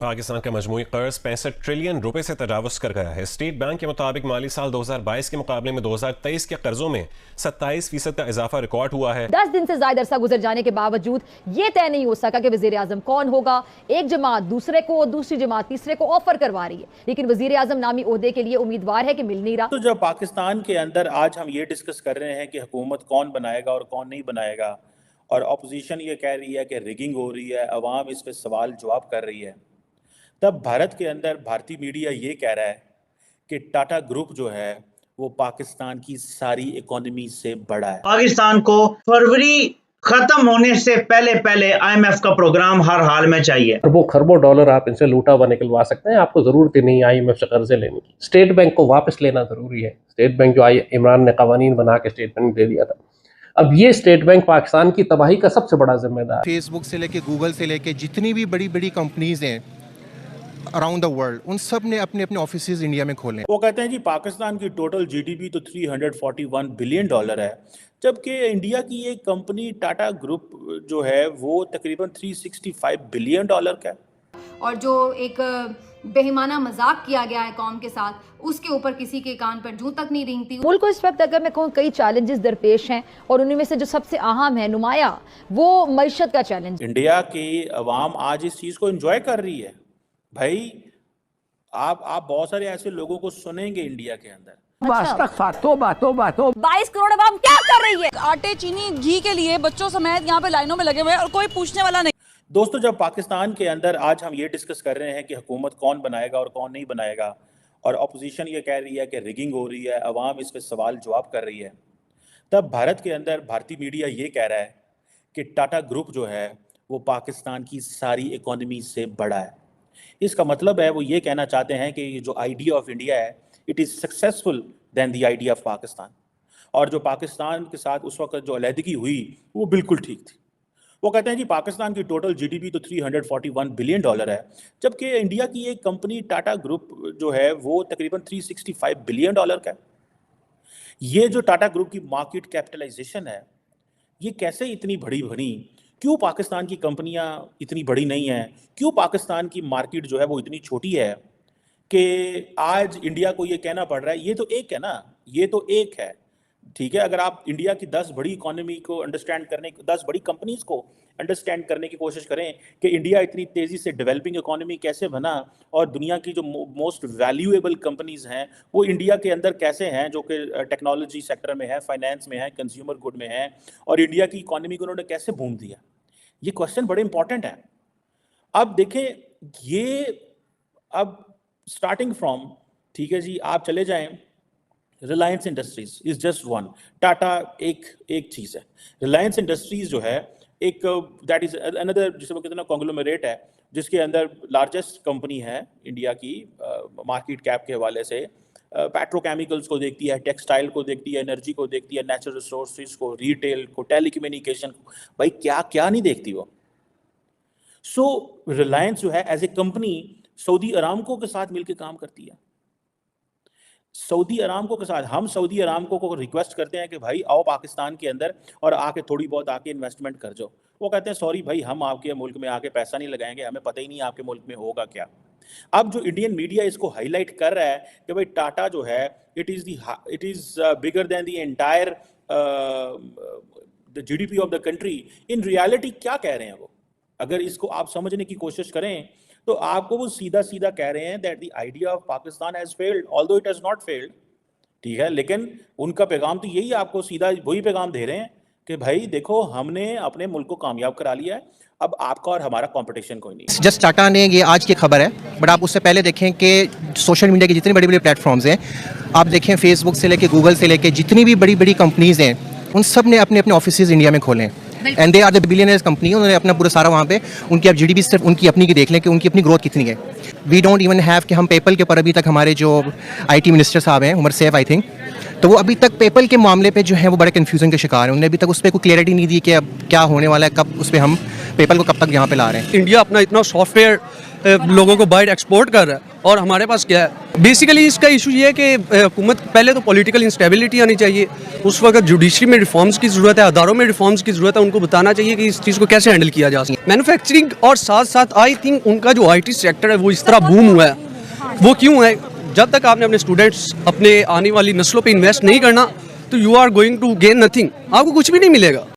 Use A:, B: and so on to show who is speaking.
A: पाकिस्तान का मजमूई कर्ज 65 ट्रिलियन रुपए से तजावुज कर गया है। स्टेट बैंक के मुताबिक माली साल 2022 के मुकाबले में 2023 के कर्जों में 27% का इजाफा रिकॉर्ड हुआ है।
B: 10 दिन से ज्यादा अरसा गुजर जाने के बावजूद ये तय नहीं हो सका कि वजीर आजम कौन होगा। एक जमात दूसरे को, दूसरी जमात तीसरे को ऑफर करवा रही है, लेकिन वजीर आजम नामी ओहदे के लिए उम्मीदवार है कि मिल नहीं रहा।
C: तो जब पाकिस्तान के अंदर आज हम ये डिस्कस कर रहे हैं कि हुकूमत कौन बनाएगा और कौन नहीं बनाएगा, और अपोजिशन ये कह रही है कि रिगिंग हो रही है, अवाम इस पर सवाल जवाब कर रही है, तब भारत के अंदर भारतीय मीडिया ये कह रहा है कि टाटा ग्रुप जो है वो पाकिस्तान की सारी इकोनॉमी से बड़ा है।
D: पाकिस्तान को फरवरी खत्म होने से पहले पहले IMF का प्रोग्राम हर हाल में चाहिए।
E: अरबों खरबों डॉलर आप इनसे लूटा हुआ निकलवा सकते हैं, आपको जरूरत ही नहीं IMF से कर्जे लेने की। स्टेट बैंक को वापस लेना जरूरी है। स्टेट बैंक जो इमरान ने कवानीन बना के स्टेट बैंक दे दिया था, अब ये स्टेट बैंक पाकिस्तान की तबाही का सबसे बड़ा जिम्मेदार।
F: फेसबुक से लेके गूगल से लेके जितनी भी बड़ी बड़ी कंपनीज हैं अराउंड द वर्ल्ड, उन सब ने अपने अपने ऑफिसेज इंडिया में खोले।
C: वो कहते हैं जी पाकिस्तान की टोटल GDP तो $341 बिलियन है, जबकि इंडिया की एक कंपनी टाटा ग्रुप जो है वो तकरीबन $365 बिलियन का है।
G: और जो एक बेईमाना मजाक किया गया है कौम के साथ, उसके ऊपर किसी के कान पर जूं तक नहीं रेंगती।
B: मुल्क को इस वक्त अगर मैं कहूँ कई चैलेंजेस दरपेश हैं, और उनमें से जो सबसे अहम है नुमाया वो मईशत का चैलेंज।
C: इंडिया की अवाम आज इस चीज को एंजॉय कर रही है। भाई आप बहुत सारे ऐसे लोगों को सुनेंगे इंडिया के अंदर।
B: 22 करोड़ अवाम क्या कर रही है?
H: आटे, चीनी, घी के लिए बच्चों समेत यहाँ पे लाइनों में लगे हुए हैं और कोई पूछने वाला नहीं।
C: दोस्तों, जब पाकिस्तान के अंदर आज हम ये डिस्कस कर रहे हैं कि हुकूमत कौन बनाएगा और कौन नहीं बनाएगा, और अपोजिशन ये कह रही है कि रिगिंग हो रही है, अवाम इस पर सवाल जवाब कर रही है, तब भारत के अंदर भारतीय मीडिया ये कह रहा है कि टाटा ग्रुप जो है वो पाकिस्तान की सारी इकोनॉमी से बड़ा है। इसका मतलब है वो ये कहना चाहते हैं कि ये जो आइडिया ऑफ इंडिया है it is successful then the idea of Pakistan, और जो पाकिस्तान के साथ उस वक्त जो अलहदगी हुई वो बिल्कुल ठीक थी। वो कहते हैं जी पाकिस्तान की टोटल GDP तो $341 बिलियन है, जबकि इंडिया की एक कंपनी टाटा ग्रुप जो है वो तकरीबन $365 बिलियन का है। ये जो टाटा ग्रुप की मार्केट कैपिटलाइजेशन है ये कैसे इतनी बड़ी बनी? क्यों पाकिस्तान की कंपनियां इतनी बड़ी नहीं हैं? क्यों पाकिस्तान की मार्केट जो है वो इतनी छोटी है कि आज इंडिया को ये कहना पड़ रहा है? ये तो एक है ना, ये तो एक है, ठीक है। अगर आप इंडिया की 10 बड़ी इकोनॉमी को अंडरस्टैंड करने, 10 बड़ी कंपनीज को अंडरस्टैंड करने की कोशिश करें कि इंडिया इतनी तेज़ी से डेवलपिंग इकोनॉमी कैसे बना, और दुनिया की जो मोस्ट वैल्यूएबल कंपनीज हैं वो इंडिया के अंदर कैसे हैं, जो कि टेक्नोलॉजी सेक्टर में है, फाइनेंस में है, कंज्यूमर गुड में है, और इंडिया की इकोनॉमी को उन्होंने कैसे बूम दिया, ये क्वेश्चन बड़े इंपॉर्टेंट है। अब देखें ये, अब स्टार्टिंग फ्रॉम, ठीक है जी, आप चले जाएं, Reliance industries is just one, Tata एक चीज़ है, रिलायंस इंडस्ट्रीज जो है एक दैट इज अनदर, जिसे वो कहते हैं कॉन्ग्लोमरेट है, जिसके अंदर लार्जेस्ट कंपनी है इंडिया की मार्केट कैप के हवाले से, पेट्रोकेमिकल्स को देखती है, टेक्सटाइल को देखती है, एनर्जी को देखती है, नेचुरल रिसोर्सेज को, रिटेल को, टेलीकम्युनिकेशन को, भाई क्या क्या नहीं देखती वो। सो रिलायंस जो है as a company Saudi Aramco के साथ मिलकर काम करती है। सऊदी अरामको के साथ हम सऊदी अरामको को रिक्वेस्ट करते हैं कि भाई आओ पाकिस्तान के अंदर और आके थोड़ी बहुत आके इन्वेस्टमेंट कर जाओ। वो कहते हैं सॉरी भाई, हम आपके मुल्क में आके पैसा नहीं लगाएंगे, हमें पता ही नहीं आपके मुल्क में होगा क्या। अब जो इंडियन मीडिया इसको हाईलाइट कर रहा है कि भाई टाटा जो है it is bigger than the entire the GDP of the country, in reality क्या कह रहे हैं वो? अगर इसको आप समझने की कोशिश करें तो आपको वो सीधा सीधा कह रहे हैं that the idea of Pakistan has failed, although it has not failed, ठीक है, लेकिन उनका पैगाम तो यही, आपको सीधा वही पैगाम दे रहे हैं कि भाई देखो हमने अपने मुल्क को कामयाब करा लिया है, अब आपका और हमारा कंपटीशन कोई नहीं।
F: जस्ट टाटा ने, ये आज की खबर है, बट आप उससे पहले देखें कि सोशल मीडिया के जितने बड़े बड़े प्लेटफॉर्म्स हैं, आप देखें फेसबुक से लेके गूगल से लेके जितनी भी बड़ी बड़ी कंपनीज हैं, उन सब ने अपने अपने ऑफिसेज इंडिया में खोले हैं, and they are the billionaires company. उन्होंने अपना पूरा सारा वहाँ पे, उनकी अब GDP सिर्फ उनकी अपनी की देख लें कि उनकी अपनी ग्रोथ कितनी है। वी डोंट इवन हैव कि हम पेपल के पर अभी तक हमारे जो IT मिनिस्टर साहब हैं, उमर सैफ आई थिंक, तो वो अभी तक पेपल के मामले पे जो है वो बड़े कन्फ्यूजन के शिकार हैं। उन्होंने अभी तक उस पर कोई क्लियरिटी नहीं दी कि अब क्या होने वाला है, कब उस पर हम पेपल को कब तक यहाँ पे ला रहे हैं।
I: इंडिया अपना इतना सॉफ्टवेयर लोगों को बाहर एक्सपोर्ट कर रहा है, और हमारे पास क्या है। बेसिकली इसका इशू ये है कि हुकूमत पहले तो पॉलिटिकल इंस्टेबिलिटी आनी चाहिए, उस वक्त जुडिशरी में रिफॉर्म्स की ज़रूरत है, अदारों में रिफॉर्म्स की ज़रूरत है, उनको बताना चाहिए कि इस चीज़ को कैसे हैंडल किया जा सकता है। मैन्युफैक्चरिंग और साथ साथ आई थिंक उनका जो IT सेक्टर है वो इस तरह बूम हुआ है, वो क्यों है? जब तक आपने अपने स्टूडेंट्स, अपने आने वाली नस्लों पे इन्वेस्ट नहीं करना, तो you are going to gain nothing, आपको कुछ भी नहीं मिलेगा।